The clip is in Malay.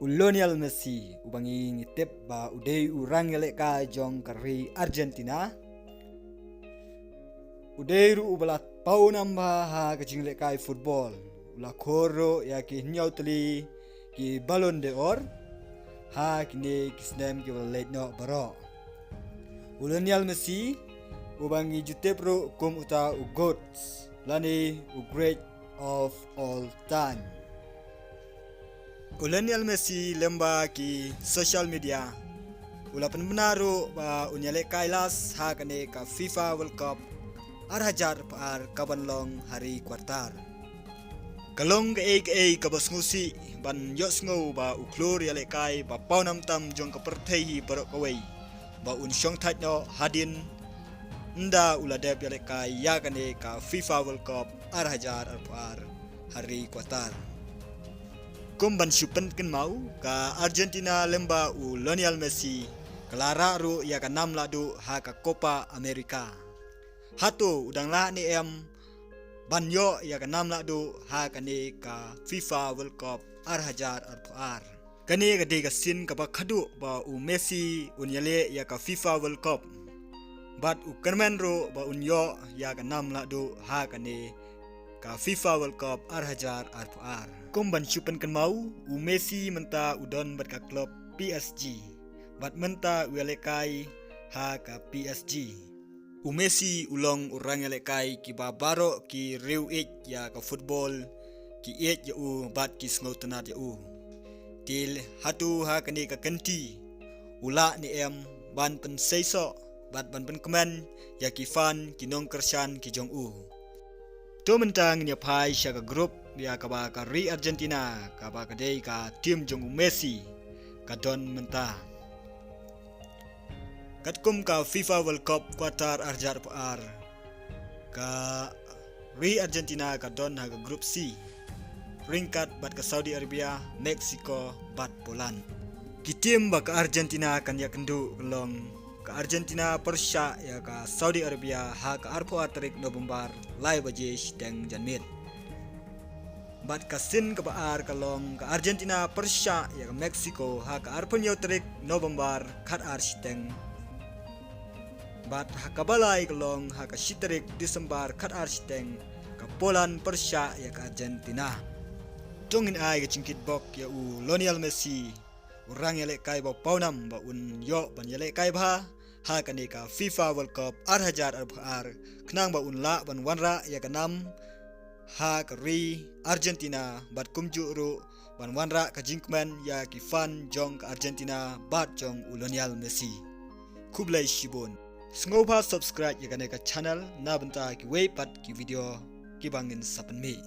Lionel Messi ubangi ngitip ba udai urang yelek ka jong kari Argentina. Udai ru ubalat pau namba ha kajing lek kai football. Ula koro ya ki nyau teli ki Ballon d'Or ha kini kisnem ki late no baro. Lionel Messi ubangi jutip ru kum uta ugots lani great of all time. Lionel Messi lemba ki social media ulapan menaru ba unyale kailas ha kane ka FIFA World Cup arhajar par kabanlong hari kuartar kalong ke kabos ngusi ban yos ngau ba uklur yale kai ba paunam tam jong ka perthei barok kawai ba un syong thaj no hadin nda uladep yale kai ya kane ka FIFA World Cup arhajar par hari kuartar. Kumban supen ken mau ka Argentina lemba Lionel Messi kelara ru ya ka 6 ladu ha ka Copa America. Hatu udang la ni banyo ya ka 6 ladu ha kani ka FIFA World Cup arhajar ar. Kani ka de ka sin ka ba khadu ba Messi unyale ya ka FIFA World Cup. Bat kermen ru ba unyo ya ka 6 ladu ha kani ka FIFA World Cup arhajar ar. Kumban supen kan mau Messi menta udon bat ka klub PSG bat menta welekai ha ka PSG. Messi ulong urang welekai ki babaro ki riu ya ka football ki ya bat ki sngotenat ya til hatu ha kani ka kenti ula ni ban pen seiso bat ban pen kemen ya ki fan ki nong kersan ki jong to mentang nya pai sya ka grup ya ka ba ka ri Argentina ka ba ka dei ka tim jong Messi ka don menta katkum ka FIFA World Cup kuartar arjar par ka ri Argentina ka don ha ka grup C ringkat bat ka Saudi Arabia, Mexico bat Poland. Ki tim ba ka Argentina kan ya kendu kelong ka Argentina persya ya ka Saudi Arabia ha ka arpo atrik November lai bajesh deng janmit. Bat kasin ka baar kalong ka Argentina persya ya ka Mexico ha ka arpo nyotrik November khat arsteng. Bat ha ka balai kalong ha ka shitrik Desember khat arsteng ka Poland persya ya ka Argentina. Tungin ai ka cingkit bok ya Lionel Messi urang yale kai ba paunam ba yo ban yale kai ba ha kani ka FIFA World Cup arhajar ar knang ba la ban wanra ya kanam ha ka ri Argentina bat kumju ru ban wanra ka jinkman ya ki fan jong ka Argentina bat jong Lionel Messi kublai shibon sngopa subscribe ya kani ka channel na banta ki wei pat ki video ki bangin sapan mi.